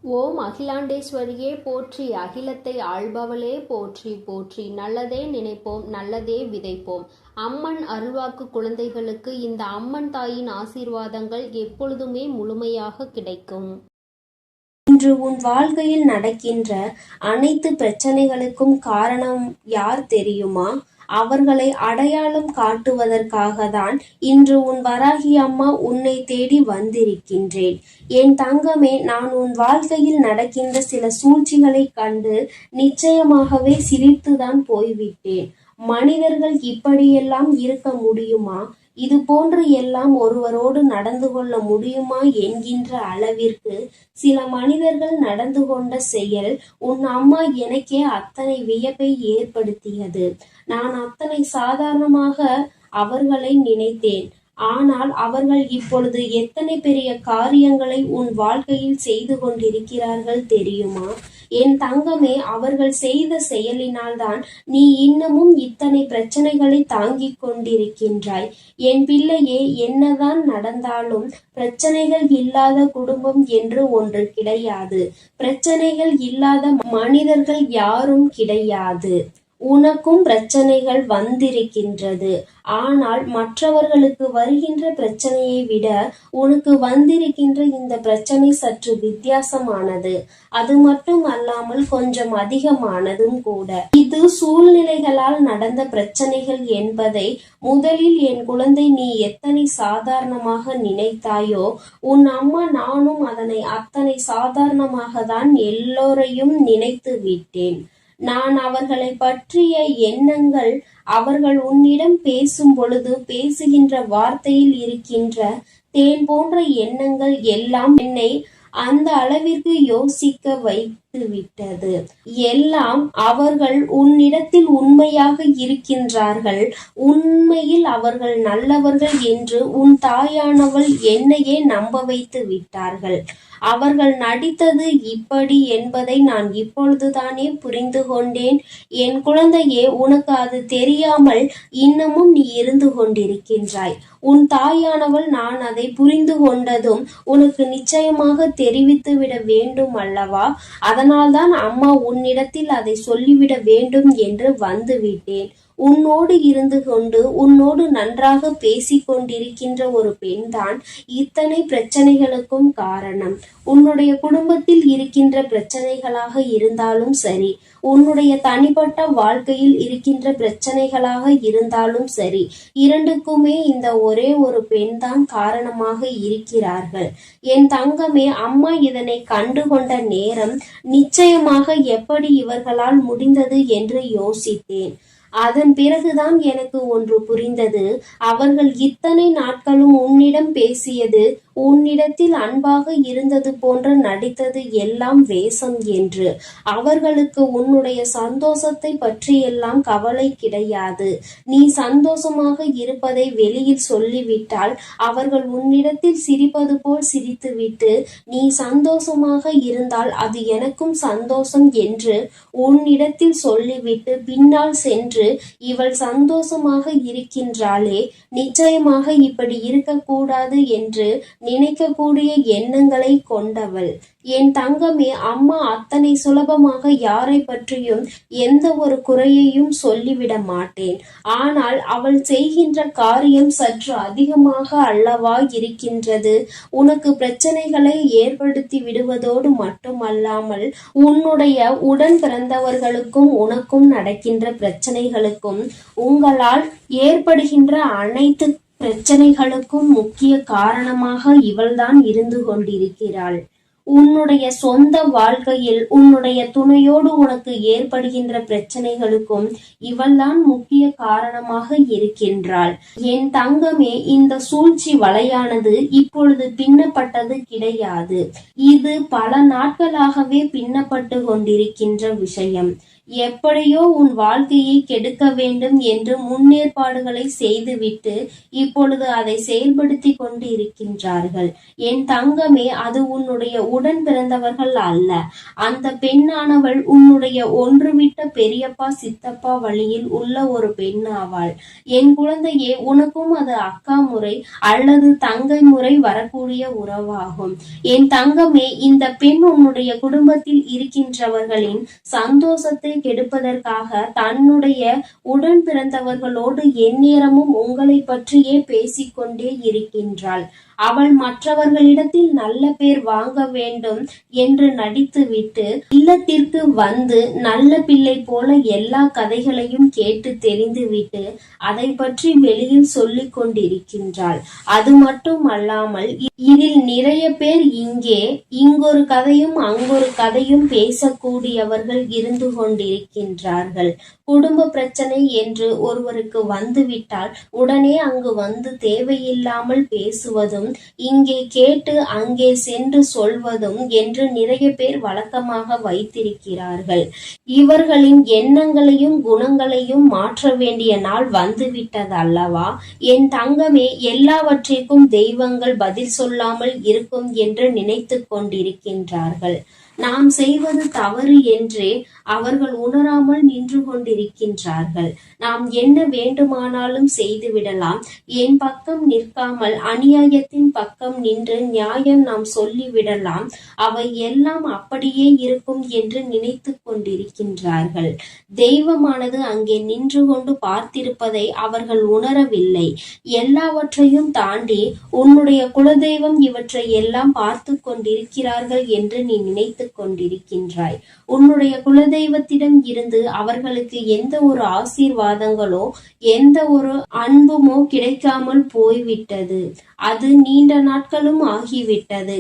ஓம் அகிலாண்டேஸ்வரியே போற்றி, அகிலத்தை ஆள்பவளே போற்றி போற்றி. நல்லதே நினைப்போம், நல்லதே விதைப்போம். அம்மன் அருள்வாக்கு குழந்தைகளுக்கு இந்த அம்மன் தாயின் ஆசீர்வாதங்கள் எப்பொழுதுமே முழுமையாக கிடைக்கும். இன்று உன் வாழ்க்கையில் நடக்கின்ற அனைத்து பிரச்சனைகளுக்கும் காரணம் யார் தெரியுமா? அவர்களை அடையாளம் காட்டுவதற்காக தான் இன்று உன் வராகி அம்மா உன்னை தேடி வந்திருக்கின்றேன். என் தங்கமே, நான் உன் வாழ்க்கையில் நடக்கின்ற சில சூழ்ச்சிகளை கண்டு நிச்சயமாகவே சிரித்துதான் போய்விட்டேன். மனிதர்கள் இப்படியெல்லாம் இருக்க முடியுமா? இது போன்று எல்லாம் ஒருவரோடு நடந்து கொள்ள முடியுமா என்கின்ற அளவிற்கு சில மனிதர்கள் நடந்து கொண்ட செயல் உன் அம்மா எனக்கே அத்தனை வியப்பை ஏற்படுத்தியது. நான் அத்தனை சாதாரணமாக அவர்களை நினைத்தேன். ஆனால் அவர்கள் இப்பொழுது எத்தனை பெரிய காரியங்களை உன் வாழ்க்கையில் செய்து கொண்டிருக்கிறார்கள் தெரியுமா? என் தங்கமே, அவர்கள் செய்த செயலினால்தான் நீ இன்னமும் இத்தனை பிரச்சனைகளை தாங்கிக் கொண்டிருக்கின்றாய். என் பிள்ளையே, என்னதான் நடந்தாலும் பிரச்சனைகள் இல்லாத குடும்பம் என்று ஒன்று கிடையாது. பிரச்சனைகள் இல்லாத மனிதர்கள் யாரும் கிடையாது. உனக்கும் பிரச்சனைகள் வந்திருக்கின்றது. ஆனால் மற்றவர்களுக்கு வருகின்ற பிரச்சனையை விட உனக்கு வந்திருக்கின்ற இந்த பிரச்சனை சற்று வித்தியாசமானது. அது மட்டும் அல்லாமல் கொஞ்சம் அதிகமானதும் கூட. இது சூழ்நிலைகளால் நடந்த பிரச்சனைகள் என்பதை முதலில் என் குழந்தை நீ எத்தனை சாதாரணமாக நினைத்தாயோ, உன் அம்மா நானும் அதனை அத்தனை சாதாரணமாக தான் எல்லோரையும் நினைத்து விட்டேன். நான் அவர்களை பற்றிய எண்ணங்கள், அவர்கள் உன்னிடம் பேசும் பொழுது பேசுகின்ற வார்த்தையில் இருக்கின்ற தேன் போன்ற எண்ணங்கள் எல்லாம் என்னை அந்த அளவிற்கு யோசிக்க வைத்து விட்டது. எல்லாம் அவர்கள் உன்னிடத்தில் உண்மையாக இருக்கின்றார்கள். உண்மையில் அவர்கள் நல்லவர்கள் என்று உன் தாயானவள் என்னையே நம்ப வைத்து விட்டார்கள். அவர்கள் நடித்தது இப்படி என்பதை நான் இப்பொழுதுதானே புரிந்து கொண்டேன். என் குழந்தையே, உனக்கு அது தெரியாமல் இன்னமும் நீ இருந்து கொண்டிருக்கின்றாய். உன் தாயானவள் நான் அதை புரிந்து கொண்டதும் உனக்கு நிச்சயமாக தெரிவித்து விட வேண்டும் அல்லவா? அதனால்தான் அம்மா உன்னிடத்தில் அதை சொல்லிவிட வேண்டும் என்று வந்துவிட்டேன். உன்னோடு இருந்து கொண்டு உன்னோடு நன்றாக பேசிக் கொண்டிருக்கின்ற ஒரு பெண்தான் இத்தனை பிரச்சனைகளுக்கும் காரணம். உன்னுடைய குடும்பத்தில் இருக்கின்ற பிரச்சனைகளாக இருந்தாலும் சரி, உன்னுடைய தனிப்பட்ட வாழ்க்கையில் இருக்கின்ற பிரச்சனைகளாக இருந்தாலும் சரி, இரண்டுக்குமே இந்த ஒரே ஒரு பெண் தான் காரணமாக இருக்கிறார்கள். என் தங்கமே, அம்மா இதனை கண்டுகொண்ட நேரம் நிச்சயமாக எப்படி இவர்களால் முடிந்தது என்று யோசித்தேன். அதன் பிறகுதான் எனக்கு ஒன்று புரிந்தது. அவர்கள் இத்தனை நாட்களும் உன்னிடம் பேசியது, உன்னிடத்தில் அன்பாக இருந்தது போன்ற நடித்தது எல்லாம் வேஷம் என்று. அவர்களுக்கு உன்னுடைய சந்தோஷத்தை பற்றியெல்லாம் கவலை கிடையாது. நீ சந்தோஷமாக இருப்பதை வெளியில் சொல்லிவிட்டால் அவர்கள் உன்னிடத்தில் சிரிப்பது போல் சிரித்துவிட்டு, நீ சந்தோஷமாக இருந்தால் அது எனக்கும் சந்தோஷம் என்று உன்னிடத்தில் சொல்லிவிட்டு பின்னால் சென்று இவள் சந்தோஷமாக இருக்கின்றாளே, நிச்சயமாக இப்படி இருக்கக்கூடாது என்று நினைக்கக்கூடிய எண்ணங்களை கொண்டவள். என் தங்கமே, அம்மா அத்தனை சுலபமாக யாரை பற்றியும் எந்த ஒரு குறையையும் சொல்லிவிட மாட்டேன். ஆனால் அவள் செய்கின்ற காரியம் சற்று அதிகமாக அல்லவா இருக்கின்றது. உனக்கு பிரச்சனைகளை ஏற்படுத்தி விடுவதோடு மட்டுமல்லாமல் உன்னுடைய உடன் பிறந்தவர்களுக்கும் உனக்கும் நடக்கின்ற பிரச்சனைகளுக்கும், உங்களால் ஏற்படுகின்ற அனைத்து பிரச்சனைகளுக்கும் முக்கிய காரணமாக இவள்தான் இருந்து கொண்டிருக்கிறாள். உன்னுடைய சொந்த வாழ்க்கையில் உன்னுடைய துணையோடு உனக்கு ஏற்படுகின்ற பிரச்சனைகளுக்கும் இவள்தான் முக்கிய காரணமாக இருக்கின்றாள். என் தங்கமே, இந்த சூழ்ச்சி வலையானது இப்பொழுது பின்னப்பட்டது கிடையாது. இது பல நாட்களாகவே பின்னப்பட்டு கொண்டிருக்கின்ற விஷயம். எப்படியோ உன் வாழ்க்கையை கெடுக்க வேண்டும் என்று முன்னேற்பாடுகளை செய்துவிட்டு இப்பொழுது அதை செயல்படுத்தி கொண்டு இருக்கின்றார்கள். என் தங்கமே, அது உன்னுடைய உடன் பிறந்தவர்கள் அல்ல. அந்த பெண்ணானவள் உன்னுடைய ஒன்றுவிட்ட பெரியப்பா சித்தப்பா வழியில் உள்ள ஒரு பெண் ஆவாள். என் குழந்தையே, உனக்கும் அது அக்கா முறை அல்லது தங்கை முறை வரக்கூடிய உறவாகும். என் தங்கமே, இந்த பெண் உன்னுடைய குடும்பத்தில் இருக்கின்றவர்களின் சந்தோஷத்தை கெடுப்பதற்காக தன்னுடைய உடன் பிறந்தவர்களோடு எந்நேரமும் உங்களை பற்றியே பேசிக்கொண்டே இருக்கின்றாள். அவள் மற்றவர்களிடத்தில் நல்ல பேர் வாங்க வேண்டும் என்று நடித்துவிட்டு இல்லத்திற்கு வந்து நல்ல பிள்ளை போல எல்லா கதைகளையும் கேட்டு தெரிந்துவிட்டு அதை பற்றி வெளியில் சொல்லிக் கொண்டிருக்கின்றாள். அது மட்டும் அல்லாமல் இதில் நிறைய பேர் இங்கொரு கதையும் அங்கொரு கதையும் பேசக்கூடியவர்கள் இருந்து கொண்டிருக்கின்றார்கள். குடும்ப பிரச்சனை என்று ஒருவருக்கு வந்துவிட்டால் உடனே அங்கு வந்து தேவையில்லாமல் பேசுவதும் இங்கே கேட்டு அங்கே சென்று சொல்வதும் என்று நிறைய பேர் வழக்கமாக வைத்திருக்கிறார்கள். இவர்களின் எண்ணங்களையும் குணங்களையும் மாற்ற வேண்டிய நாள் வந்துவிட்டது அல்லவா? என் தங்கமே, எல்லாவற்றிற்கும் தெய்வங்கள் பதில் சொல்லாமல் இருக்கும் என்று நினைத்து கொண்டிருக்கின்றார்கள். நாம் செய்வது தவறு என்றே அவர்கள் உணராமல் நின்று கொண்டிருக்கின்றார்கள். நாம் என்ன வேண்டுமானாலும் செய்துவிடலாம். என் பக்கம் நிற்காமல் அநியாயத்தின் பக்கம் நின்று நியாயம் நாம் சொல்லிவிடலாம். அவை எல்லாம் அப்படியே இருக்கும் என்று நினைத்து கொண்டிருக்கின்றார்கள். தெய்வமானது அங்கே நின்று கொண்டு பார்த்திருப்பதை அவர்கள் உணரவில்லை. எல்லாவற்றையும் தாண்டி உன்னுடைய குலதெய்வம் இவற்றை எல்லாம் பார்த்து கொண்டிருக்கிறார்கள் என்று நீ நினைத்து கொண்டிருக்கின்றாய். உன்னுடைய குலதெய்வத்திடம் இருந்து அவர்களுக்கு எந்த ஒரு ஆசீர்வாதங்களோ எந்த ஒரு அன்புமோ கிடைக்காமல் போய்விட்டது. அது நீண்ட நாட்களும் ஆகிவிட்டது.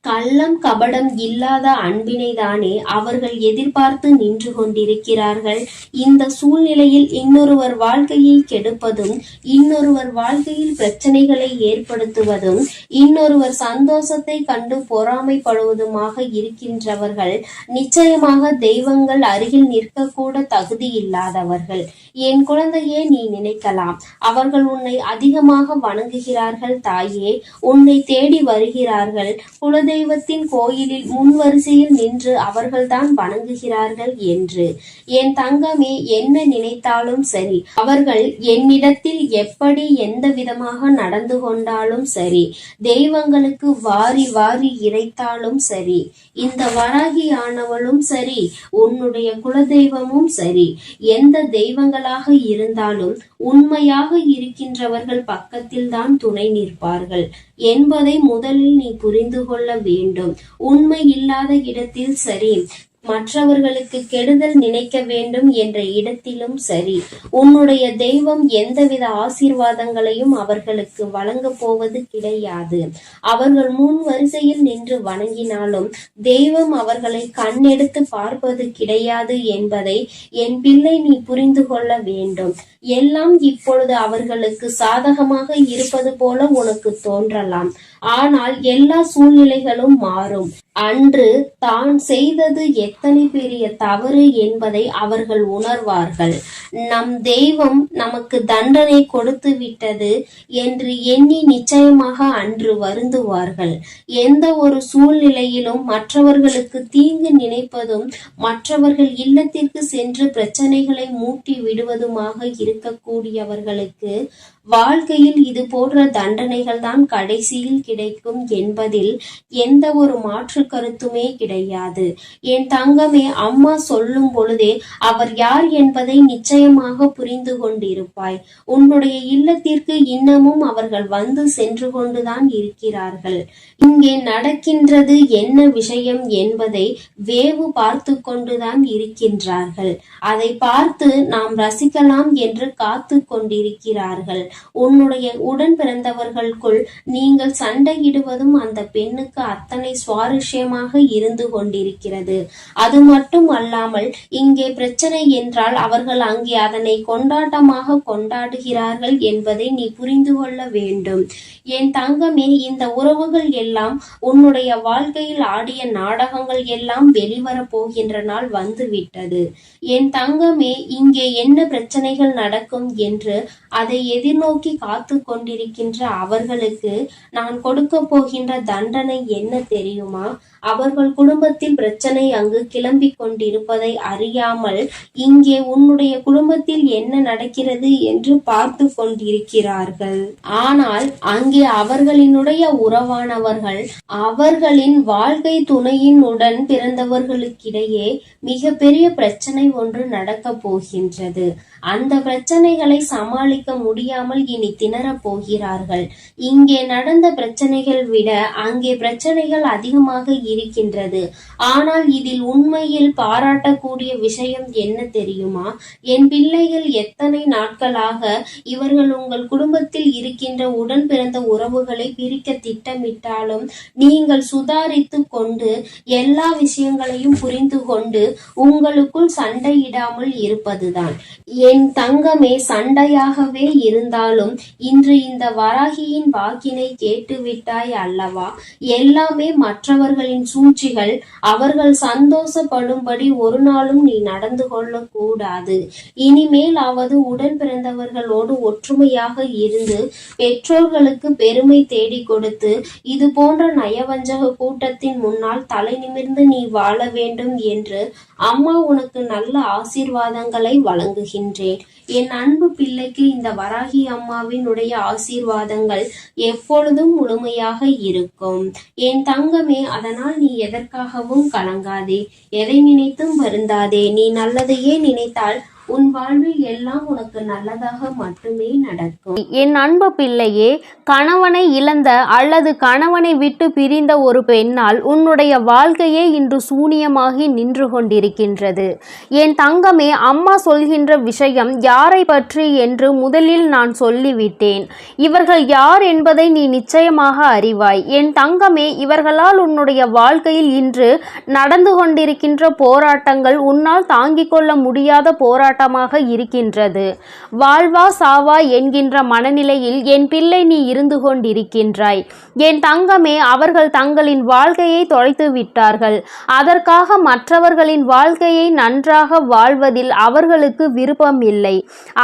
கள்ளம் கபடம் இல்லாத அன்பினை தானே அவர்கள் எதிர்பார்த்து நின்று கொண்டிருக்கிறார்கள். இந்த சூழ்நிலையில் இன்னொருவர் வாழ்க்கையை கெடுப்பதும் இன்னொருவர் வாழ்க்கையில் பிரச்சனைகளை ஏற்படுத்துவதும் இன்னொருவர் சந்தோஷத்தை கண்டு பொறாமைப்படுவதுமாக இருக்கின்றவர்கள் நிச்சயமாக தெய்வங்கள் அருகில் நிற்கக்கூட தகுதி இல்லாதவர்கள். என் குழந்தையே, நீ நினைக்கலாம், அவர்கள் உன்னை அதிகமாக வணங்குகிறார்கள் தாயே, உன்னை தேடி வருகிறார்கள், குலதெய்வத்தின் கோயிலில் முன்வரிசையில் நின்று அவர்கள்தான் வணங்குகிறார்கள் என்று. என் தங்கமே, என்ன நினைத்தாலும் சரி, அவர்கள் என்னிடத்தில் எப்படி எந்த விதமாக நடந்து கொண்டாலும் சரி, தெய்வங்களுக்கு வாரி வாரி இறைத்தாலும் சரி, இந்த வராகி ஆனவளும் சரி, உன்னுடைய குலதெய்வமும் சரி, எந்த தெய்வங்களாக இருந்தாலும் உண்மையாக இருக்கின்றவர்கள் பக்கத்தில் தான் துணை நிற்பார்கள் என்பதை முதலில் நீ புரிந்து கொள்ள வேண்டும். உண்மை இல்லாத இடத்தில் சரி, மற்றவர்களுக்கு கெடுதல் நினைக்க வேண்டும் என்ற இடத்திலும் சரி, உன்னுடைய தெய்வம் எந்தவித ஆசீர்வாதங்களையும் அவர்களுக்கு வழங்க போவது கிடையாது. அவர்கள் முன் வரிசையில் நின்று வணங்கினாலும் தெய்வம் அவர்களை கண்ணெடுத்து பார்ப்பது கிடையாது என்பதை என் பிள்ளை நீ புரிந்து கொள்ள வேண்டும். எல்லாம் இப்பொழுது அவர்களுக்கு சாதகமாக இருப்பது போல உனக்கு தோன்றலாம். ஆனால் எல்லா சூழ்நிலைகளும் மாறும். அன்று தான் செய்தது எத்தனை பெரிய தவறு என்பதை அவர்கள் உணர்வார்கள். நம் தெய்வம் நமக்கு தண்டனை கொடுத்து விட்டது என்று எண்ணி நிச்சயமாக அன்று வருந்துவார்கள். எந்த ஒரு சூழ்நிலையிலும் மற்றவர்களுக்கு தீங்கு நினைப்பதும் மற்றவர்கள் இல்லத்திற்கு சென்று பிரச்சனைகளை மூட்டி விடுவதுமாக இருக்கக்கூடியவர்களுக்கு வாழ்க்கையில் இது போன்ற தண்டனைகள் தான் கடைசியில் கிடைக்கும் என்பதில் எந்த ஒரு மாற்று கருத்துமே கிடையாது. என் தங்கமே, அம்மா சொல்லும் பொழுதே அவர் யார் என்பதை நிச்சயமாக புரிந்து கொண்டிருப்பாய். உன்னுடைய இல்லத்திற்கு இன்னமும் அவர்கள் வந்து சென்று கொண்டுதான் இருக்கிறார்கள். இங்கே நடக்கின்றது என்ன விஷயம் என்பதை வேவு பார்த்து கொண்டுதான் இருக்கின்றார்கள். அதை பார்த்து நாம் ரசிக்கலாம் என்று காத்து கொண்டிருக்கிறார்கள். உன்னுடைய உடன் பிறந்தவர்களுக்குள் நீங்கள் சண்டையிடுவதும் அந்த பெண்ணுக்கு அத்தனை சுவாரஸ்யம் விஷயமாக இருந்து கொண்டிருக்கிறது. அது மட்டும் அல்லாமல் இங்கே பிரச்சனை என்றால் அவர்கள் அங்கே அதனை கொண்டாட்டமாக கொண்டாடுகிறார்கள் என்பதை நீ புரிந்து கொள்ள வேண்டும். என் தங்கமே, இந்த உறவுகள் எல்லாம் உன்னுடைய வாழ்க்கையில் ஆடிய நாடகங்கள் எல்லாம் வெளிவரப் போகின்ற நாள் வந்துவிட்டது. என் தங்கமே, இங்கே என்ன பிரச்சனைகள் நடக்கும் என்று அதை எதிர்நோக்கி காத்து கொண்டிருக்கின்ற அவர்களுக்கு நான் கொடுக்க போகின்ற தண்டனை என்ன தெரியுமா? அவர்கள் குடும்பத்தில் பிரச்சனை அங்கு கிளம்பி கொண்டிருப்பதை அறியாமல் இங்கே உன்னுடைய குடும்பத்தில் என்ன நடக்கிறது என்று பார்த்து கொண்டிருக்கிறார்கள். ஆனால் அங்கே அவர்களினுடைய உறவானவர்கள் அவர்களின் வாழ்க்கை துணையின் உடன் பிறந்தவர்களுக்கிடையே மிகப்பெரிய பிரச்சனை ஒன்று நடக்க போகின்றது. அந்த பிரச்சனைகளை சமாளிக்க முடியாமல் இனி திணறப் போகிறார்கள். இங்கே நடந்த பிரச்சனைகள் விட அங்கே பிரச்சனைகள் அதிகமாக இருக்கின்றது. ஆனால் இதில் உண்மையில் பாராட்டக்கூடிய விஷயம் என்ன தெரியுமா? என் பிள்ளைகள் எத்தனை நாட்களாக இவர்கள் உங்கள் குடும்பத்தில் இருக்கின்ற உடன் பிறந்த உறவுகளை பிரிக்க திட்டமிட்டாலும் நீங்கள் சுதாரித்து கொண்டு எல்லா விஷயங்களையும் புரிந்து கொண்டு உங்களுக்குள் சண்டையிடாமல் இருப்பதுதான். என் தங்கமே, சண்டையாகவே இருந்தாலும் இன்று இந்த வராகியின் வாக்கினை கேட்டுவிட்டாய் அல்லவா? எல்லாமே மற்றவர்களின் சூழ்ச்சிகள். அவர்கள் சந்தோஷப்படும்படி ஒரு நாளும் நீ நடந்து கொள்ளக்கூடாது. இனிமேலாவது உடன் பிறந்தவர்களோடு ஒற்றுமையாக இருந்து பெற்றோர்களுக்கு பெருமை தேடி கொடுத்து இது போன்ற நயவஞ்சக கூட்டத்தின் முன்னால் தலை நிமிர்ந்து நீ வாழ வேண்டும் என்று அம்மா உனக்கு நல்ல ஆசீர்வாதங்களை வழங்குகின்றேன். என் அன்பு பிள்ளைக்கு இந்த வராகி அம்மாவினுடைய ஆசீர்வாதங்கள் எப்பொழுதும் முழுமையாக இருக்கும். என் தங்கமே, அதனால் நீ எதற்காகவும் கலங்காதே, எதை நினைத்தும் வருந்தாதே. நீ நல்லதையே நினைத்தால் உன் வாழ்வில் எல்லாம் உனக்கு நல்லதாக மட்டுமே நடக்கும். என் அன்பு பிள்ளையே, கணவனை இழந்த அல்லது கணவனை விட்டு பிரிந்த ஒரு பெண்ணால் உன்னுடைய வாழ்க்கையே இன்று சூனியமாகி நின்று கொண்டிருக்கின்றது. என் தங்கமே, அம்மா சொல்கின்ற விஷயம் யாரை பற்றி என்று முதலில் நான் சொல்லிவிட்டேன். இவர்கள் யார் என்பதை நீ நிச்சயமாக அறிவாய். என் தங்கமே, இவர்களால் உன்னுடைய வாழ்க்கையில் இன்று நடந்து கொண்டிருக்கின்ற போராட்டங்கள் உன்னால் தாங்கிக் கொள்ள முடியாத போராட்டமாக இருக்கின்றது. வாழ்வா சாவா என்கின்ற மனநிலையில் என் பிள்ளை நீ இருந்து கொண்டிருக்கின்றாய். என் தங்கமே, அவர்கள் தங்களின் வாழ்க்கையை தொலைத்து விட்டார்கள். அதற்காக மற்றவர்களின் வாழ்க்கையை நன்றாக வாழ்வதில் அவர்களுக்கு விருப்பம் இல்லை.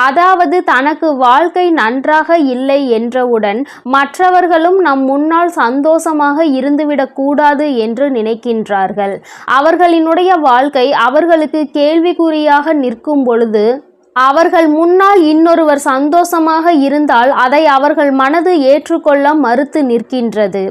அதாவது தனக்கு வாழ்க்கை நன்றாக இல்லை என்றவுடன் மற்றவர்களும் நம் முன்னால் சந்தோஷமாக இருந்துவிடக் கூடாது என்று நினைக்கின்றார்கள். அவர்களினுடைய வாழ்க்கை அவர்களுக்கு கேள்விக்குறியாக நிற்கும் பொழுது அவர்கள் முன்னால் இன்னொருவர் சந்தோஷமாக இருந்தால் அதை அவர்கள் மனது ஏற்றுக்கொள்ள மறுத்து நிற்கின்றது.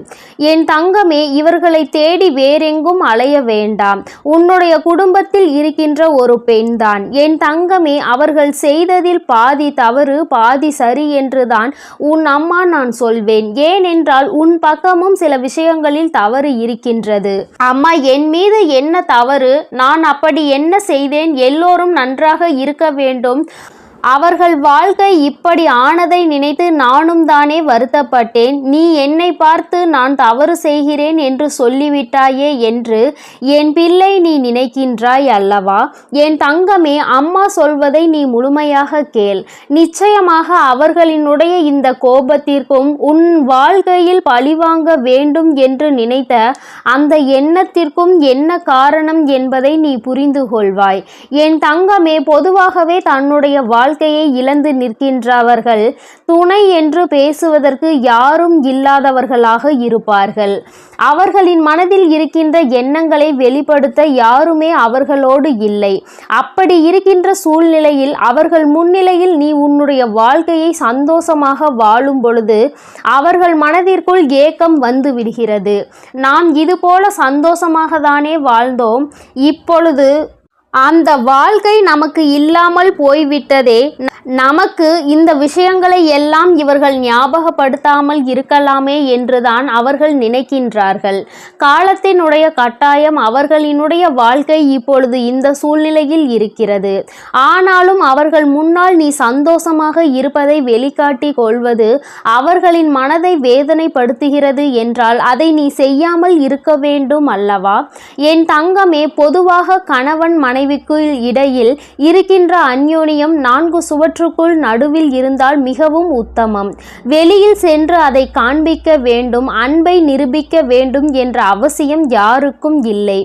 என் தங்கமே, இவர்களை தேடி வேறெங்கும் அலைய வேண்டாம். உன்னுடைய குடும்பத்தில் இருக்கின்ற ஒரு பெண்தான். என் தங்கமே, அவர்கள் செய்ததில் பாதி தவறு பாதி சரி என்றுதான் உன் அம்மா நான் சொல்வேன். ஏனென்றால் உன் பக்கமும் சில விஷயங்களில் தவறு இருக்கின்றது. அம்மா, என் மீது என்ன தவறு? நான் அப்படி என்ன செய்தேன்? எல்லோரும் நன்றாக இருக்க வேண்டும். அவர்கள் வாழ்க்கை இப்படி ஆனதை நினைத்து நானும் தானே வருத்தப்பட்டேன். நீ என்னை பார்த்து நான் தவறு செய்கிறேன் என்று சொல்லிவிட்டாயே என்று என் பிள்ளை நீ நினைக்கின்றாய் அல்லவா? என் தங்கமே, அம்மா சொல்வதை நீ முழுமையாக கேள். நிச்சயமாக அவர்களினுடைய இந்த கோபத்திற்கும் உன் வாழ்க்கையில் பழிவாங்க வேண்டும் என்று நினைத்த அந்த எண்ணத்திற்கும் என்ன காரணம் என்பதை நீ புரிந்து கொள்வாய். என் தங்கமே, பொதுவாகவே தன்னுடைய வாழ்க்கையை இழந்து நிற்கின்றவர்கள் துணை என்று பேசுவதற்கு யாரும் இல்லாதவர்களாக இருப்பார்கள். அவர்களின் மனதில் இருக்கின்ற எண்ணங்களை வெளிப்படுத்த யாருமே அவர்களோடு இல்லை. அப்படி இருக்கின்ற சூழ்நிலையில் அவர்கள் முன்னிலையில் நீ உன்னுடைய வாழ்க்கையை சந்தோஷமாக வாழும் பொழுது அவர்கள் மனதிற்குள் ஏக்கம் வந்து விடுகிறது. நாம் இதுபோல சந்தோஷமாக தானே வாழ்ந்தோம், இப்பொழுது அந்த வாழ்க்கை நமக்கு இல்லாமல் போய்விட்டதே, நமக்கு இந்த விஷயங்களை எல்லாம் இவர்கள் ஞாபகப்படுத்தாமல் இருக்கலாமே என்றுதான் அவர்கள் நினைக்கின்றார்கள். காலத்தினுடைய கட்டாயம் அவர்களினுடைய வாழ்க்கை இப்பொழுது இந்த சூழ்நிலையில் இருக்கிறது. ஆனாலும் அவர்கள் முன்னால் நீ சந்தோஷமாக இருப்பதை வெளிக்காட்டி கொள்வது அவர்களின் மனதை வேதனைப்படுத்துகிறது என்றால் அதை நீ செய்யாமல் இருக்க வேண்டும் அல்லவா? என் தங்கமே, பொதுவாக கணவன் மனைவிக்கு இடையில் இருக்கின்ற அந்யோன்யம் 4 சுவற்றுக்குள் நடுவில் இருந்தால் மிகவும் உத்தமம். வெளியில் சென்று அதை காண்பிக்க வேண்டும், அன்பை நிரூபிக்க வேண்டும் என்ற அவசியம் யாருக்கும் இல்லை.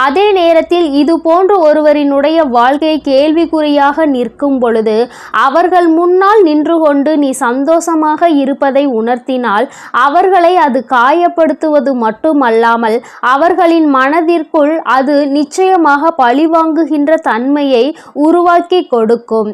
அதே நேரத்தில் இது போன்ற ஒருவரினுடைய வாழ்க்கை கேள்விக்குறியாக நிற்கும் பொழுது அவர்கள் முன்னால் நின்று கொண்டு நீ சந்தோஷமாக இருப்பதை உணர்த்தினால் அவர்களை அது காயப்படுத்துவது மட்டுமல்லாமல் அவர்களின் மனதிற்குள் அது நிச்சயமாக பழிவாங்குகின்ற தன்மையை உருவாக்கி கொடுக்கும்.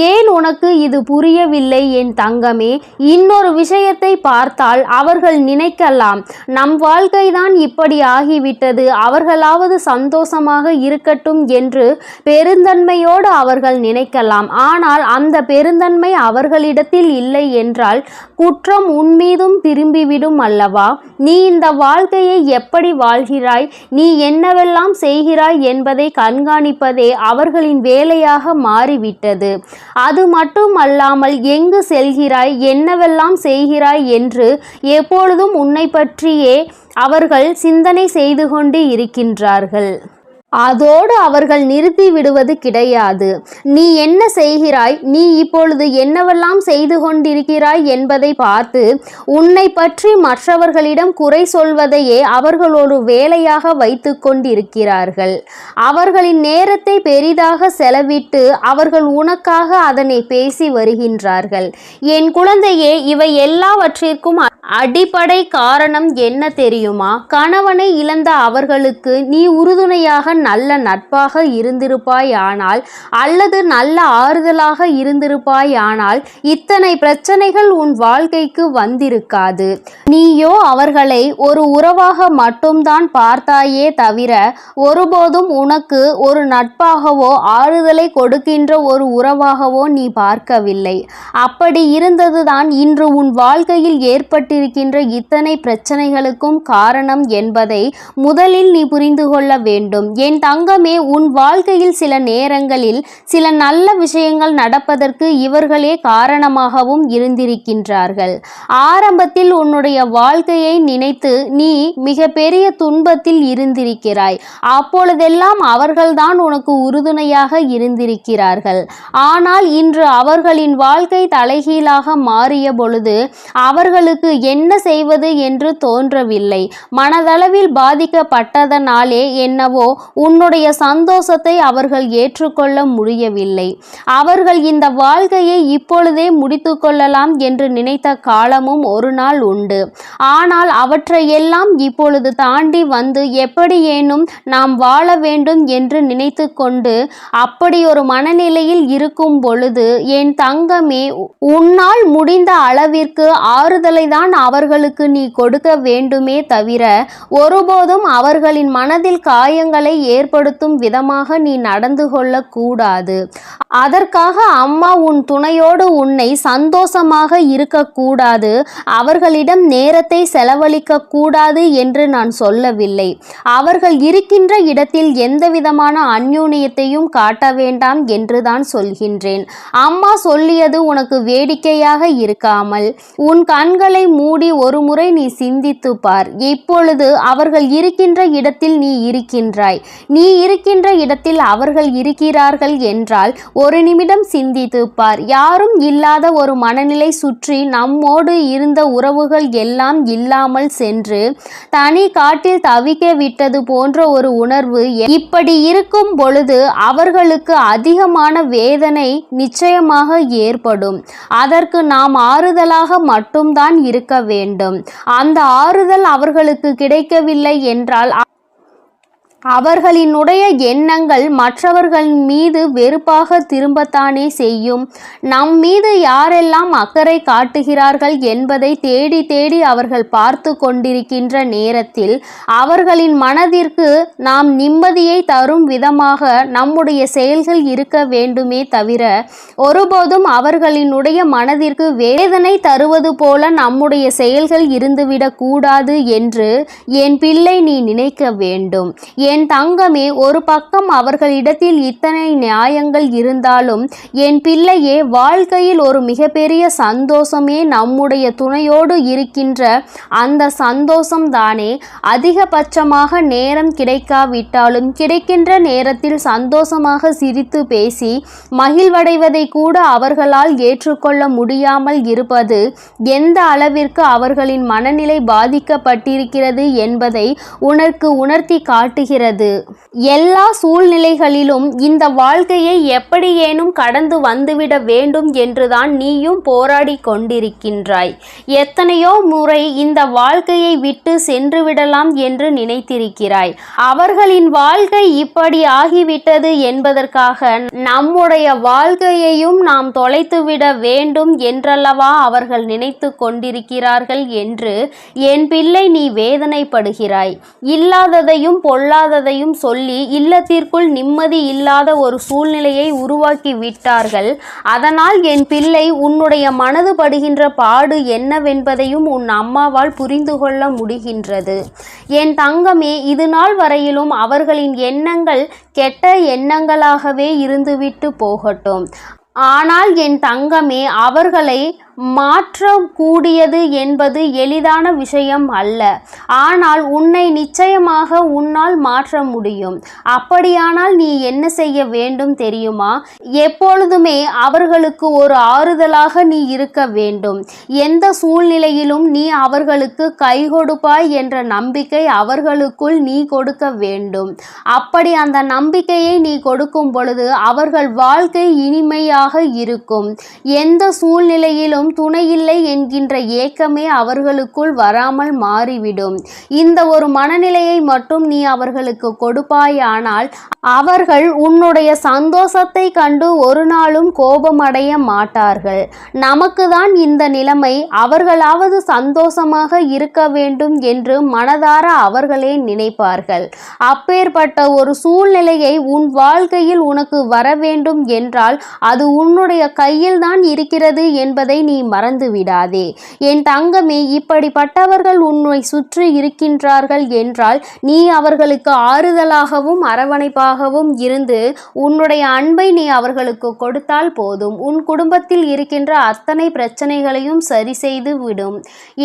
ஏன் உனக்கு இது புரியவில்லை என் தங்கமே? இன்னொரு விஷயத்தை பார்த்தால் அவர்கள் நினைக்கலாம், நம் வாழ்க்கைதான் இப்படி ஆகிவிட்டது, அவர்களாவது சந்தோஷமாக இருக்கட்டும் என்று பெருந்தன்மையோடு அவர்கள் நினைக்கலாம். ஆனால் அந்த பெருந்தன்மை அவர்களிடத்தில் இல்லை என்றால் குற்றம் உன்மீதும் திரும்பிவிடும் அல்லவா? நீ இந்த வாழ்க்கையை எப்படி வாழ்கிறாய், நீ என்னவெல்லாம் செய்கிறாய் என்பதை கண்காணிப்பதே அவர்களின் வேலையாக மாறிவிட்டது. அது மட்டுமல்லாமல் எங்கு செல்கிறாய், என்னவெல்லாம் செய்கிறாய் என்று எப்பொழுதும் உன்னை பற்றியே அவர்கள் சிந்தனை செய்து கொண்டு இருக்கின்றார்கள். அதோடு அவர்கள் நிறுத்தி விடுவது கிடையாது. நீ என்ன செய்கிறாய், நீ இப்பொழுது என்னவெல்லாம் செய்து கொண்டிருக்கிறாய் என்பதை பார்த்து உன்னை பற்றி மற்றவர்களிடம் குறை சொல்வதையே அவர்கள் ஒரு வேலையாக வைத்து கொண்டிருக்கிறார்கள். அவர்களின் நேரத்தை பெரிதாக செலவிட்டு அவர்கள் உனக்காக அதனை பேசி வருகின்றார்கள். என் குழந்தையே, இவை எல்லாவற்றிற்கும் அடிப்படை காரணம் என்ன தெரியுமா? கணவனை இழந்த அவர்களுக்கு நீ உறுதுணையாக நல்ல நட்பாக இருந்திருப்பாயானால் அல்லது நல்ல ஆறுதலாக இருந்திருப்பாயானால் இத்தனை பிரச்சனைகள் உன் வாழ்க்கைக்கு வந்திருக்காது. நீயோ அவர்களை ஒரு உறவாக மட்டும்தான் பார்த்தாயே தவிர ஒருபோதும் உனக்கு ஒரு நட்பாகவோ ஆறுதலை கொடுக்கின்ற ஒரு உறவாகவோ நீ பார்க்கவில்லை. அப்படி இருந்ததுதான் இன்று உன் வாழ்க்கையில் ஏற்பட்டிருக்கின்ற இத்தனை பிரச்சனைகளுக்கும் காரணம் என்பதை முதலில் நீ புரிந்து கொள்ள வேண்டும். என் தங்கமே, உன் வாழ்க்கையில் சில நேரங்களில் சில நல்ல விஷயங்கள் நடப்பதற்கு இவர்களே காரணமாகவும் இருந்திருக்கின்றார்கள். ஆரம்பத்தில் உன்னுடைய வாழ்க்கையை நினைத்து நீ மிக பெரிய துன்பத்தில் இருந்திருக்கிறாய். அப்பொழுதெல்லாம் அவர்கள்தான் உனக்கு உறுதுணையாக இருந்திருக்கிறார்கள். ஆனால் இன்று அவர்களின் வாழ்க்கை தலைகீழாக மாறிய பொழுது அவர்களுக்கு என்ன செய்வது என்று தோன்றவில்லை. மனதளவில் பாதிக்கப்பட்டதனாலே என்னவோ உன்னுடைய சந்தோஷத்தை அவர்கள் ஏற்றுக்கொள்ள முடியவில்லை. அவர்கள் இந்த வாழ்க்கையை இப்பொழுதே முடித்து கொள்ளலாம் என்று நினைத்த காலமும் ஒரு நாள் உண்டு. ஆனால் அவற்றையெல்லாம் இப்பொழுது தாண்டி வந்து எப்படியேனும் நாம் வாழ வேண்டும் என்று நினைத்து கொண்டு அப்படி ஒரு மனநிலையில் இருக்கும் பொழுது என் தங்கமே, உன்னால் முடிந்த அளவிற்கு ஆறுதலை தான் அவர்களுக்கு நீ கொடுக்க வேண்டுமே தவிர ஒருபோதும் அவர்களின் மனதில் காயங்களை ஏற்படுத்தும் விதமாக நீ நடந்து கொள்ளக்கூடாது. அதற்காக அம்மா உன் துணையோடு உன்னை சந்தோஷமாக இருக்கக்கூடாது, அவர்களிடம் நேரத்தை செலவழிக்க கூடாது என்று நான் சொல்லவில்லை. அவர்கள் இருக்கின்ற இடத்தில் எந்தவிதமான அந்யோன்யத்தையும் காட்ட வேண்டாம் என்று தான் சொல்கின்றேன். அம்மா சொல்லியது உனக்கு வேடிக்கையாக இருக்காமல் உன் கண்களை மூடி ஒரு முறை நீ சிந்தித்து பார். இப்பொழுது அவர்கள் இருக்கின்ற இடத்தில் நீ இருக்கின்றாய். நீ இருக்கின்ற இடத்தில் அவர்கள் இருக்கிறார்கள் என்றால் ஒரு நிமிடம் சிந்தித்து பார். யாரும் இல்லாத ஒரு மனநிலை சுற்றி நம்மோடு இருந்த உறவுகள் எல்லாம் இல்லாமல் சென்று தனி காட்டில் தவிக்க விட்டது போன்ற ஒரு உணர்வு இப்படி இருக்கும் பொழுது அவர்களுக்கு அதிகமான வேதனை நிச்சயமாக ஏற்படும். அதற்கு நாம் ஆறுதலாக மட்டும்தான் இருக்க வேண்டும். அந்த ஆறுதல் அவர்களுக்கு கிடைக்கவில்லை என்றால் அவர்களினுடைய எண்ணங்கள் மற்றவர்கள் மீது வெறுப்பாக திரும்பத்தானே செய்யும். நம் மீது யாரெல்லாம் அக்கறை காட்டுகிறார்கள் என்பதை தேடி தேடி அவர்கள் பார்த்து கொண்டிருக்கின்ற நேரத்தில் அவர்களின் மனதிற்கு நாம் நிம்மதியை தரும் விதமாக நம்முடைய செயல்கள் இருக்க வேண்டுமே தவிர ஒருபோதும் அவர்களினுடைய மனதிற்கு வேதனை தருவது போல நம்முடைய செயல்கள் இருந்துவிடக் கூடாது என்று என் பிள்ளை நீ நினைக்க வேண்டும். என் தங்கமே, ஒரு பக்கம் அவர்களிடத்தில் இத்தனை நியாயங்கள் இருந்தாலும் என் பிள்ளையே, வாழ்க்கையில் ஒரு மிகப்பெரிய சந்தோஷமே நம்முடைய துணையோடு இருக்கின்ற அந்த சந்தோஷம்தானே. அதிகபட்சமாக நேரம் கிடைக்காவிட்டாலும் கிடைக்கின்ற நேரத்தில் சந்தோஷமாக சிரித்து பேசி மகிழ்வடைவதை கூட அவர்களால் ஏற்றுக்கொள்ள முடியாமல் இருப்பது எந்த அளவிற்கு அவர்களின் மனநிலை பாதிக்கப்பட்டிருக்கிறது என்பதை உனக்கு உணர்த்தி காட்டுகிறது. எல்லா சூழ்நிலைகளிலும் இந்த வாழ்க்கையை எப்படியேனும் கடந்து வந்துவிட வேண்டும் என்றுதான் நீயும் போராடி கொண்டிருக்கின்றாய். எத்தனையோ முறை இந்த வாழ்க்கையை விட்டு சென்று விடலாம் என்று நினைத்திருக்கிறாய். அவர்களின் வாழ்க்கை இப்படி ஆகிவிட்டது என்பதற்காக நம்முடைய வாழ்க்கையையும் நாம் தொலைத்துவிட வேண்டும் என்றல்லவா அவர்கள் நினைத்து கொண்டிருக்கிறார்கள் என்று என் பிள்ளை நீ வேதனைப்படுகிறாய். இல்லாததையும் பொல்லாததையும் சொல்லி இல்லத்திற்குள் நிம்மதி இல்லாத ஒரு சூழ்நிலையை உருவாக்கி விட்டார்கள். அதனால் என் பிள்ளை, உன்னுடைய மனது படுகின்ற பாடு என்னவென்பதையும் உன் அம்மாவால் புரிந்து கொள்ள முடிகின்றது. என் தங்கமே, இது நாள் வரையிலும் அவர்களின் எண்ணங்கள் கெட்ட எண்ணங்களாகவே இருந்துவிட்டு போகட்டும். ஆனால் என் தங்கமே, அவர்களை மாற்றக்கூடியது என்பது எளிதான விஷயம் அல்ல. ஆனால் உன்னை நிச்சயமாக உன்னால் மாற்ற முடியும். அப்படியானால் நீ என்ன செய்ய வேண்டும் தெரியுமா? எப்பொழுதுமே அவர்களுக்கு ஒரு ஆறுதலாக நீ இருக்க வேண்டும். எந்த சூழ்நிலையிலும் நீ அவர்களுக்கு கை கொடுப்பாய் என்ற நம்பிக்கை அவர்களுக்குள் நீ கொடுக்க வேண்டும். அப்படி அந்த நம்பிக்கையை நீ கொடுக்கும் பொழுது அவர்கள் வாழ்க்கை இனிமையாக இருக்கும். எந்த சூழ்நிலையிலும் துணையில்லை என்கின்ற ஏக்கமே அவர்களுக்குள் வராமல் மாறிவிடும். இந்த ஒரு மனநிலையை மட்டும் நீ அவர்களுக்கு கொடுப்பாயானால் அவர்கள் உன்னுடைய சந்தோஷத்தை கண்டு ஒரு நாளும் கோபமடைய மாட்டார்கள். நமக்கு தான் இந்த நிலைமை, அவர்களாவது சந்தோஷமாக இருக்க வேண்டும் என்று மனதார அவர்களே நினைப்பார்கள். அப்பேற்பட்ட ஒரு சூழ்நிலையை உன் வாழ்க்கையில் உனக்கு வர வேண்டும் என்றால் அது உன்னுடைய கையில் தான் இருக்கிறது என்பதை நீ மறந்து விடாதே. என் தங்கமே, இப்படிப்பட்டவர்கள் உன்னை சுற்றி இருக்கின்றார்கள் என்றால் நீ அவர்களுக்கு ஆறுதலாகவும் அரவணைப்பாகவும் இருந்து உன்னுடைய அன்பை நீ அவர்களுக்கு கொடுத்தால் போதும். உன் குடும்பத்தில் இருக்கின்ற அத்தனை பிரச்சனைகளையும் சரி செய்து விடும்.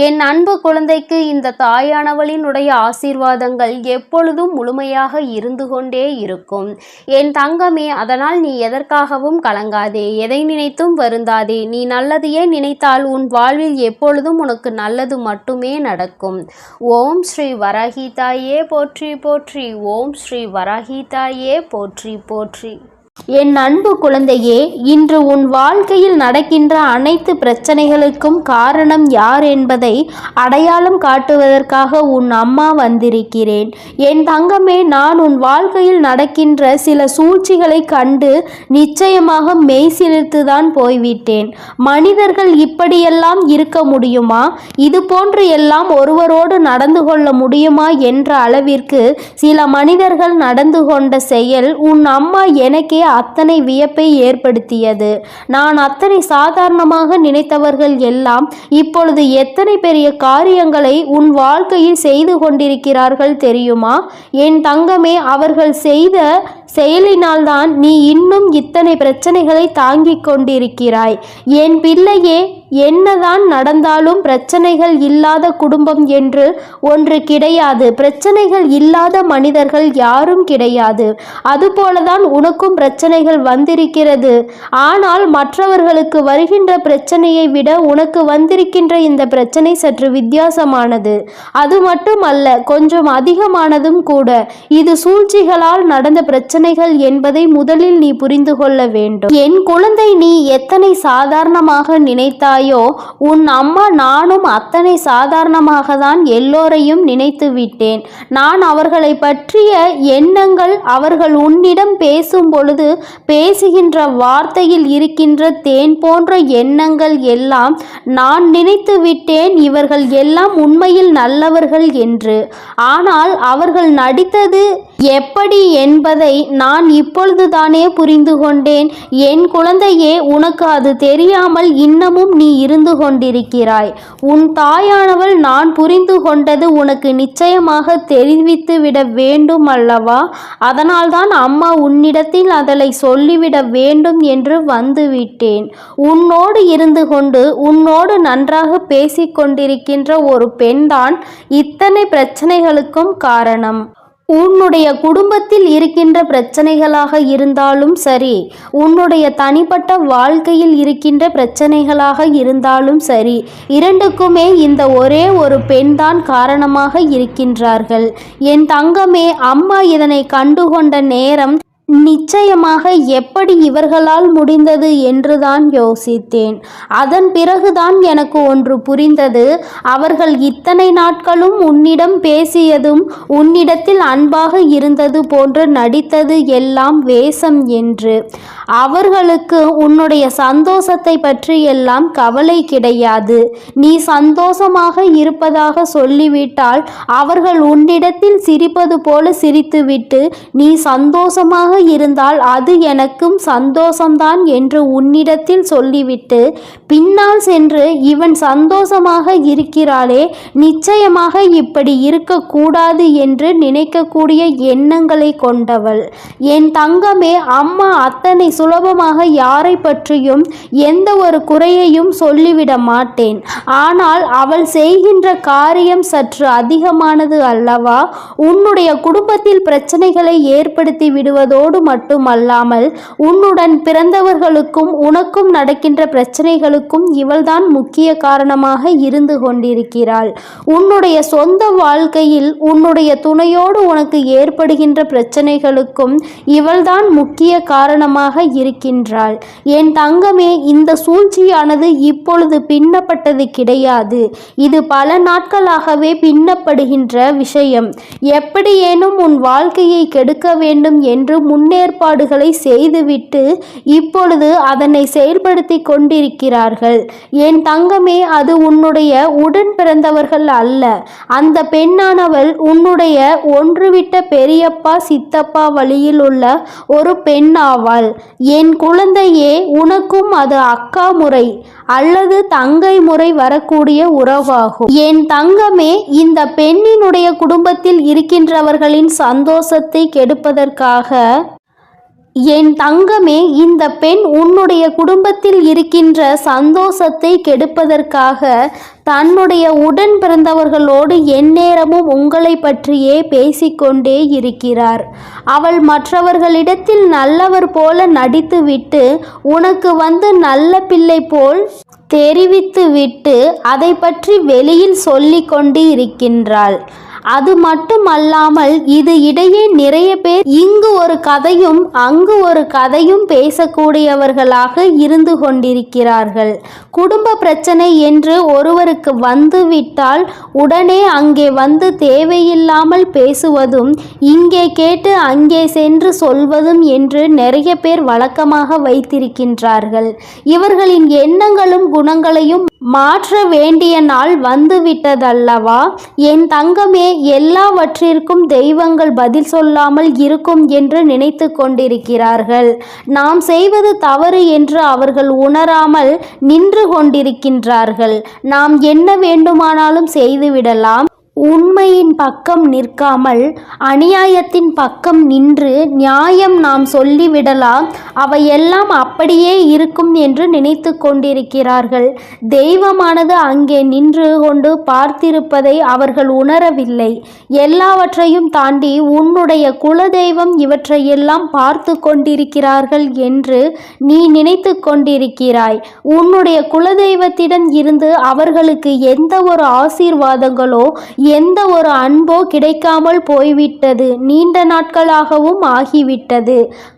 என் அன்பு குழந்தைக்கு இந்த தாயானவளினுடைய ஆசீர்வாதங்கள் எப்பொழுதும் முழுமையாக இருந்து கொண்டே இருக்கும். என் தங்கமே, அதனால் நீ எதற்காகவும் கலங்காதே, எதை நினைத்தும் வருந்தாதே. நீ நல்லதையே நினைத்தால் உன் வாழ்வில் எப்பொழுதும் உனக்கு நல்லது மட்டுமே நடக்கும். ஓம் ஸ்ரீ வராகி தாயே போற்றி போற்றி. ஓம் ஸ்ரீ வராகி தாயே போற்றி போற்றி. என் அன்பு குழந்தையே, இன்று உன் வாழ்க்கையில் நடக்கின்ற அனைத்து பிரச்சனைகளுக்கும் காரணம் யார் என்பதை அடையாளம் காட்டுவதற்காக உன் அம்மா வந்திருக்கிறேன். என் தங்கமே, நான் உன் வாழ்க்கையில் நடக்கின்ற சில சூழ்ச்சிகளை கண்டு நிச்சயமாக மெய்சிலிர்த்துதான் போய்விட்டேன். மனிதர்கள் இப்படியெல்லாம் இருக்க முடியுமா? இது போன்று எல்லாம் ஒருவரோடு நடந்து கொள்ள முடியுமா என்ற அளவிற்கு சில மனிதர்கள் நடந்து கொண்ட செயல் உன் அம்மா எனக்கே அத்தனை வியப்பை ஏற்படுத்தியது. நான் அத்தனை சாதாரணமாக நினைத்தவர்கள் எல்லாம் இப்பொழுது எத்தனை பெரிய காரியங்களை உன் வாழ்க்கையில் செய்து கொண்டிருக்கிறார்கள் தெரியுமா? என் தங்கமே, அவர்கள் செய்த செயலினால்தான் நீ இன்னும் இத்தனை பிரச்சனைகளை தாங்கிக் கொண்டிருக்கிறாய். என் பிள்ளையே, என்னதான் நடந்தாலும் பிரச்சனைகள் இல்லாத குடும்பம் என்று ஒன்று கிடையாது. பிரச்சனைகள் இல்லாத மனிதர்கள் யாரும் கிடையாது. அதுபோலதான் உனக்கும் பிரச்சனைகள் வந்திருக்கிறது. ஆனால் மற்றவர்களுக்கு வருகின்ற பிரச்சனையை விட உனக்கு வந்திருக்கின்ற இந்த பிரச்சனை சற்று வித்தியாசமானது. அது மட்டுமல்ல, கொஞ்சம் அதிகமானதும் கூட. இது சூழ்ச்சிகளால் நடந்த பிரச்சனைகள் என்பதை முதலில் நீ புரிந்து கொள்ள வேண்டும். என் குழந்தை, நீ எத்தனை சாதாரணமாக நினைத்தாய் நினைக்கிறாயோ உன் அம்மா நானும் அத்தனை சாதாரணமாக தான் எல்லோரையும் நினைத்து விட்டேன். நான் அவர்களை பற்றிய எண்ணங்கள் அவர்கள் உன்னிடம் பேசும் பொழுது பேசுகின்ற வார்த்தையில் இருக்கின்ற தேன் போன்ற எண்ணங்கள் எல்லாம் நான் நினைத்து விட்டேன் இவர்கள் எல்லாம் உண்மையில் நல்லவர்கள் என்று. ஆனால் அவர்கள் நடித்தது எப்படி என்பதை நான் இப்பொழுதுதானே புரிந்து கொண்டேன். என் குழந்தையே, உனக்கு அது தெரியாமல் இன்னமும் நீ இருந்து கொண்டிருக்கிறாய். உன் தாயானவள் நான் புரிந்து கொண்டது உனக்கு நிச்சயமாக தெரிவித்து விட வேண்டும் அல்லவா? அதனால்தான் அம்மா உன்னிடத்தில் அதனை சொல்லிவிட வேண்டும் என்று வந்துவிட்டேன். உன்னோடு இருந்து கொண்டு உன்னோடு நன்றாக பேசிக்கொண்டிருக்கின்ற ஒரு பெண்தான் இத்தனை பிரச்சனைகளுக்கும் காரணம். உன்னுடைய குடும்பத்தில் இருக்கின்ற பிரச்சனைகளாக இருந்தாலும் சரி, உன்னுடைய தனிப்பட்ட வாழ்க்கையில் இருக்கின்ற பிரச்சனைகளாக இருந்தாலும் சரி, இரண்டுக்குமே இந்த ஒரே ஒரு பெண்தான் காரணமாக இருக்கின்றார்கள். என் தங்கமே, அம்மா இதனை கண்டுகொண்ட நேரம் நிச்சயமாக எப்படி இவர்களால் முடிந்தது என்றுதான் யோசித்தேன். அதன் பிறகுதான் எனக்கு ஒன்று புரிந்தது. அவர்கள் இத்தனை நாட்களும் உன்னிடம் பேசியதும் உன்னிடத்தில் அன்பாக இருந்தது போன்று நடித்தது எல்லாம் வேஷம் என்று. அவர்களுக்கு உன்னுடைய சந்தோஷத்தை பற்றி எல்லாம் கவலை கிடையாது. நீ சந்தோஷமாக இருப்பதாக சொல்லிவிட்டால் அவர்கள் உன்னிடத்தில் சிரிப்பது போல சிரித்துவிட்டு நீ சந்தோஷமாக இருந்தால் அது எனக்கும் சந்தோஷம்தான் என்று உன்னிடத்தில் சொல்லிவிட்டு பின்னால் சென்று இவன் சந்தோஷமாக இருக்கிறாளே, நிச்சயமாக இப்படி இருக்கக்கூடாது என்று நினைக்கக்கூடிய எண்ணங்களை கொண்டவள். என் தங்கமே, அம்மா அத்தனை சுலபமாக யாரை பற்றியும் எந்த ஒரு குறையையும் சொல்லிவிட மாட்டேன். ஆனால் அவள் செய்கின்ற காரியம் சற்று அதிகமானது அல்லவா? உன்னுடைய குடும்பத்தில் பிரச்சனைகளை ஏற்படுத்தி விடுவதோடு மட்டுமல்லாமல் உன்னுடன் பிறந்தவர்களுக்கும் உனக்கும் நடக்கின்ற பிரச்சனைகளுக்கும் இவள்தான் முக்கிய காரணமாக இருந்து கொண்டிருக்கிறாள். உன்னுடைய சொந்த வாழ்க்கையில் உன்னுடைய துணையோடு உனக்கு ஏற்படுகின்ற பிரச்சனைகளுக்கும் இவள்தான் முக்கிய காரணமாக இருக்கின்றாள். என் தங்கமே, இந்த சூழ்ச்சியானது இப்பொழுது பின்னப்பட்டது கிடையாது. இது பல நாட்களாகவே பின்னப்படுகின்ற விஷயம். எப்படியேனும் உன் வாழ்க்கையை கெடுக்க வேண்டும் என்று முன்னேற்பாடுகளை செய்துவிட்டு இப்பொழுது அதனை செயல்படுத்தி கொண்டிருக்கிறார்கள். என் தங்கமே, அது உன்னுடைய உடன் பிறந்தவர்கள் அல்ல. அந்த பெண்ணானவள் உன்னுடைய ஒன்றுவிட்ட பெரியப்பா சித்தப்பா வழியில் உள்ள ஒரு பெண்ணாவாள். என் குழந்தையே, உனக்கும் அது அக்கா முறை அல்லது தங்கை முறை வரக்கூடிய உறவாகும். என் தங்கமே, இந்த பெண்ணினுடைய குடும்பத்தில் இருக்கின்றவர்களின் சந்தோஷத்தை கெடுப்பதற்காக என் தங்கமே, இந்த பெண் உன்னுடைய குடும்பத்தில் இருக்கின்ற சந்தோஷத்தை கெடுப்பதற்காக தன்னுடைய உடன் பிறந்தவர்களோடு எந்நேரமும் உங்களை பற்றியே பேசிக்கொண்டே இருக்கிறார். அவள் மற்றவர்களிடத்தில் நல்லவர் போல நடித்துவிட்டு உனக்கு வந்து நல்ல பிள்ளை போல் தெரிவித்துவிட்டு அதை பற்றி வெளியில் சொல்லிக் கொண்டு இருக்கின்றாள். அது மட்டுமல்லாமல் இது இடையே நிறைய பேர் இங்கு ஒரு கதையும் அங்கு ஒரு கதையும் பேசக்கூடியவர்களாக இருந்து கொண்டிருக்கிறார்கள். குடும்ப பிரச்சனை என்று ஒருவருக்கு வந்துவிட்டால் உடனே அங்கே வந்து தேவையில்லாமல் பேசுவதும் இங்கே கேட்டு அங்கே சென்று சொல்வதும் என்று நிறைய பேர் வழக்கமாக வைத்திருக்கின்றார்கள். இவர்களின் எண்ணங்களும் குணங்களையும் மாற்ற வேண்டிய நாள் வந்துவிட்டதல்லவா? என் தங்கமே, எல்லாவற்றிற்கும் தெய்வங்கள் பதில் சொல்லாமல் இருக்கும் என்று நினைத்து கொண்டிருக்கிறார்கள். நாம் செய்வது தவறு என்று அவர்கள் உணராமல் நின்று கொண்டிருக்கின்றார்கள். நாம் என்ன வேண்டுமானாலும் செய்துவிடலாம். உண்மையின் பக்கம் நிற்காமல் அநியாயத்தின் பக்கம் நின்று நியாயம் நாம் சொல்லிவிடலாம். அவையெல்லாம் அப்படியே இருக்கும் என்று நினைத்து கொண்டிருக்கிறார்கள். தெய்வமானது அங்கே நின்று கொண்டு பார்த்திருப்பதை அவர்கள் உணரவில்லை. எல்லாவற்றையும் தாண்டி உன்னுடைய குலதெய்வம் இவற்றையெல்லாம் பார்த்து கொண்டிருக்கிறார்கள் என்று நீ நினைத்து கொண்டிருக்கிறாய். உன்னுடைய குலதெய்வத்திடம் இருந்து அவர்களுக்கு எந்த ஒரு ஆசீர்வாதங்களோ எந்த ஒரு அன்போ கிடைக்காமல் போய்விட்டது. நீண்ட நாட்களாகவும் ஆகிவிட்டது.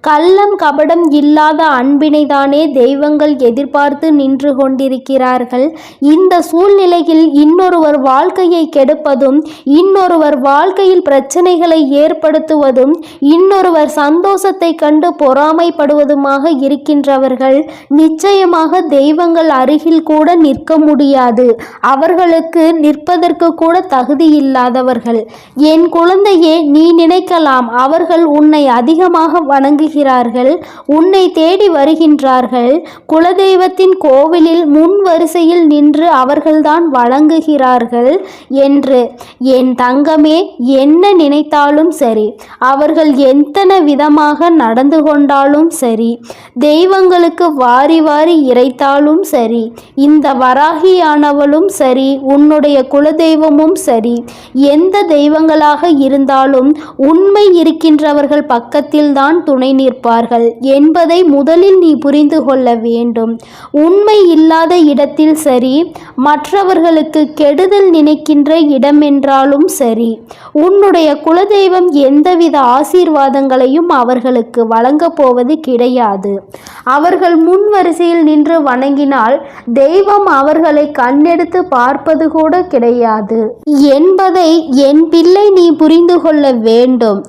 கள்ளம் கபடம் இல்லாத அன்பினைதானே தெய்வங்கள் எதிர்பார்த்து நின்று கொண்டிருக்கிறார்கள். இந்த சூழ்நிலையில் இன்னொருவர் வாழ்க்கையை கெடுப்பதும், இன்னொருவர் வாழ்க்கையில் பிரச்சனைகளை ஏற்படுத்துவதும், இன்னொருவர் சந்தோஷத்தை கண்டு பொறாமைப்படுவதுமாக இருக்கின்றவர்கள் நிச்சயமாக தெய்வங்கள் அருகில் கூட நிற்க முடியாது. அவர்களுக்கு நிற்பதற்கு கூட தகுதி இல்லாதவர்கள். என் குழந்தையே, நீ நினைக்கலாம் அவர்கள் உன்னை அதிகமாக வணங்குகிறார்கள், உன்னை தேடி வருகின்றார்கள், குலதெய்வத்தின் கோவிலில் முன் வரிசையில் நின்று அவர்கள்தான் வணங்குகிறார்கள் என்று. என் தங்கமே, என்ன நினைத்தாலும் சரி, அவர்கள் எத்தனை விதமாக நடந்து கொண்டாலும் சரி, தெய்வங்களுக்கு வாரி வாரி இறைத்தாலும் சரி, இந்த வராகியானவளும் சரி, உன்னுடைய குலதெய்வமும் சரி, எந்த தெய்வங்களாக இருந்தாலும் உண்மை இருக்கின்றவர்கள் பக்கத்தில் தான் துணை நிற்பார்கள் என்பதை முதலில் நீ புரிந்து கொள்ள வேண்டும். உண்மை இல்லாத இடத்தில் சரி, மற்றவர்களுக்கு கெடுதல் நினைக்கின்ற இடமென்றாலும் சரி, உன்னுடைய குலதெய்வம் எந்தவித ஆசீர்வாதங்களையும் அவர்களுக்கு வழங்கப் போவது கிடையாது. அவர்கள் முன் வரிசையில் நின்று வணங்கினால் தெய்வம் அவர்களை கண்ணெடுத்து பார்ப்பது கூட கிடையாது என்பதை என் பிள்ளை நீ புரிந்து கொள்ள வேண்டும்.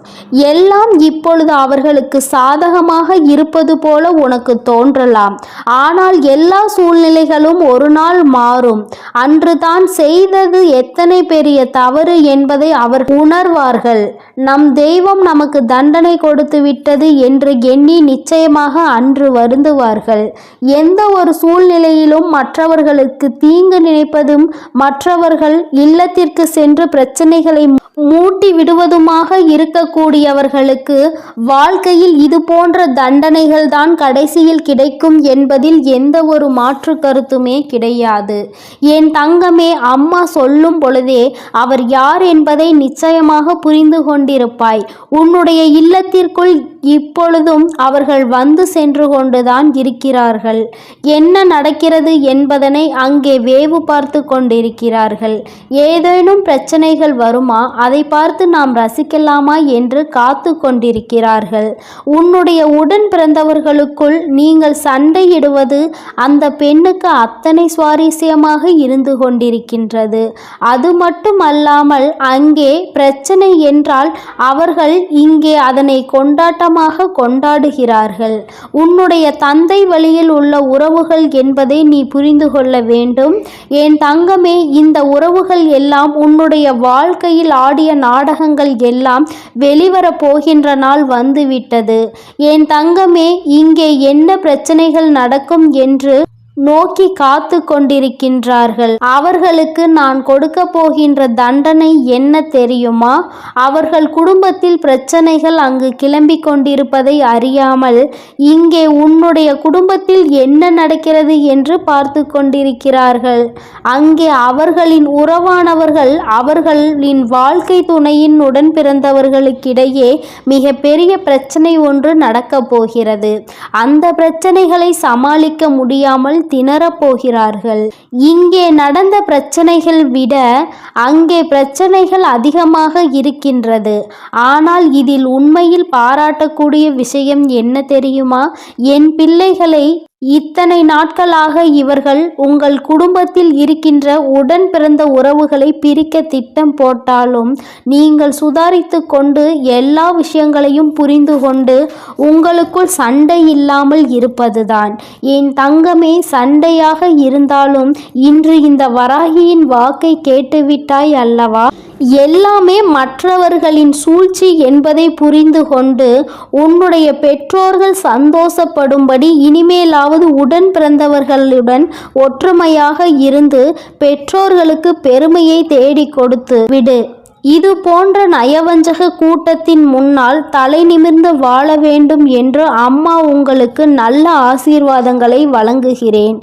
எல்லாம் இப்பொழுது அவர்களுக்கு சாதகமாக இருப்பது போல உனக்கு தோன்றலாம். ஆனால் எல்லா சூழ்நிலைகளும் ஒரு நாள் மாறும். அன்று தான் செய்தது எத்தனை பெரிய தவறு என்பதை அவர் உணர்வார்கள். நம் தெய்வம் நமக்கு தண்டனை கொடுத்து விட்டது என்று எண்ணி நிச்சயமாக அன்று வருந்துவார்கள். எந்த ஒரு சூழ்நிலையிலும் மற்றவர்களுக்கு தீங்கு நினைப்பதும், மற்றவர்கள் இல்லத்திற்கு சென்று பிரச்சனைகளை மூட்டி விடுவதுமாக இருக்கக்கூடியவர்களுக்கு வாழ்க்கையில் இது போன்ற தண்டனைகள் தான் கடைசியில் கிடைக்கும் என்பதில் எந்த ஒரு மாற்று கருத்துமே கிடையாது. என் தங்கமே, அம்மா சொல்லும் பொழுதே அவர் யார் என்பதை நிச்சயமாக புரிந்து கொண்டிருப்பாய். உன்னுடைய இல்லத்திற்குள் இப்பொழுதும் அவர்கள் வந்து சென்று கொண்டுதான் இருக்கிறார்கள். என்ன நடக்கிறது என்பதனை அங்கே வேவு பார்த்து கொண்டிருக்கிறார்கள். ஏதேனும் பிரச்சனைகள் வருமா, அதை பார்த்து நாம் ரசிக்கலாமா என்று காத்து கொண்டிருக்கிறார்கள். உன்னுடைய உடன் பிறந்தவர்களுக்குள் நீங்கள் சண்டையிடுவது அந்த பெண்ணுக்கு அத்தனை சுவாரஸ்யமாக இருந்து கொண்டிருக்கின்றது. அது மட்டுமல்லாமல் அங்கே பிரச்சனை என்றால் அவர்கள் இங்கே அதனை கொண்டாட்டமாக கொண்டாடுகிறார்கள். உன்னுடைய தந்தை வழியில் உள்ள உறவுகள் என்பதை நீ புரிந்து கொள்ள வேண்டும். என் தங்கமே, இந்த உறவுகள் எல்லாம் உன்னுடைய வாழ்க்கையில் ஆடிய நாடகங்கள் எல்லாம் வெளிவர போகின்ற நாள் வந்துவிட்டது. என் தங்கமே, இங்கே என்ன பிரச்சனைகள் நடக்கும் என்று நோக்கி காத்து கொண்டிருக்கின்றார்கள். அவர்களுக்கு நான் கொடுக்க போகின்ற தண்டனை என்ன தெரியுமா? அவர்கள் குடும்பத்தில் பிரச்சனைகள் அங்கு கிளம்பி கொண்டிருப்பதை அறியாமல் இங்கே உன்னுடைய குடும்பத்தில் என்ன நடக்கிறது என்று பார்த்து கொண்டிருக்கிறார்கள். அங்கே அவர்களின் உறவானவர்கள் அவர்களின் வாழ்க்கை துணையின் உடன் பிறந்தவர்களுக்கிடையே மிக பெரிய பிரச்சனை ஒன்று நடக்கப் போகிறது. அந்த பிரச்சனைகளை சமாளிக்க முடியாமல் திணறப்போகிறார்கள். இங்கே நடந்த பிரச்சனைகள் விட அங்கே பிரச்சனைகள் அதிகமாக இருக்கின்றது. ஆனால் இதில் உண்மையில் பாராட்டக்கூடிய விஷயம் என்ன தெரியுமா? என் பிள்ளைகளை இத்தனை நாட்களாக இவர்கள் உங்கள் குடும்பத்தில் இருக்கின்ற உடன் பிறந்த உறவுகளை பிரிக்க திட்டம் போட்டாலும் நீங்கள் சுதாரித்து கொண்டு எல்லா விஷயங்களையும் புரிந்து கொண்டு உங்களுக்குள் சண்டை இல்லாமல் இருப்பதுதான். என் தங்கமே, சண்டையாக இருந்தாலும் இன்று இந்த வராகியின் வாக்கை கேட்டுவிட்டாய் அல்லவா? எல்லாமே மற்றவர்களின் சூழ்ச்சி என்பதை புரிந்து கொண்டு உன்னுடைய பெற்றோர்கள் சந்தோஷப்படும்படி இனிமேலாவது உடன் பிறந்தவர்களுடன் ஒற்றுமையாக இருந்து பெற்றோர்களுக்கு பெருமையை தேடி கொடுத்து விடு. இது போன்ற நயவஞ்சக கூட்டத்தின் முன்னால் தலை நிமிர்ந்து வாழ வேண்டும் என்று அம்மா உங்களுக்கு நல்ல ஆசீர்வாதங்களை வழங்குகிறேன்.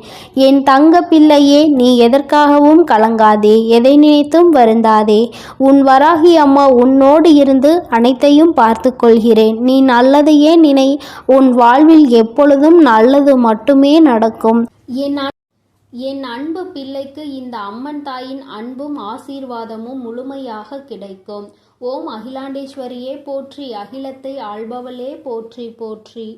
என் தங்க பிள்ளையே, நீ எதற்காகவும் கலங்காதே, எதை நினைத்தும் வருந்தாதே. உன் வராகி அம்மா உன்னோடு இருந்து அனைத்தையும் பார்த்து கொள்கிறேன். நீ நல்லதையே நினை. உன் வாழ்வில் எப்பொழுதும் நல்லது மட்டுமே நடக்கும். என் அன்பு பிள்ளைக்கு இந்த அம்மன் தாயின் அன்பும் ஆசீர்வாதமும் முழுமையாக கிடைக்கும். ஓம் அகிலாண்டேஸ்வரியே போற்றி, அகிலத்தை ஆள்பவளே போற்றி போற்றி.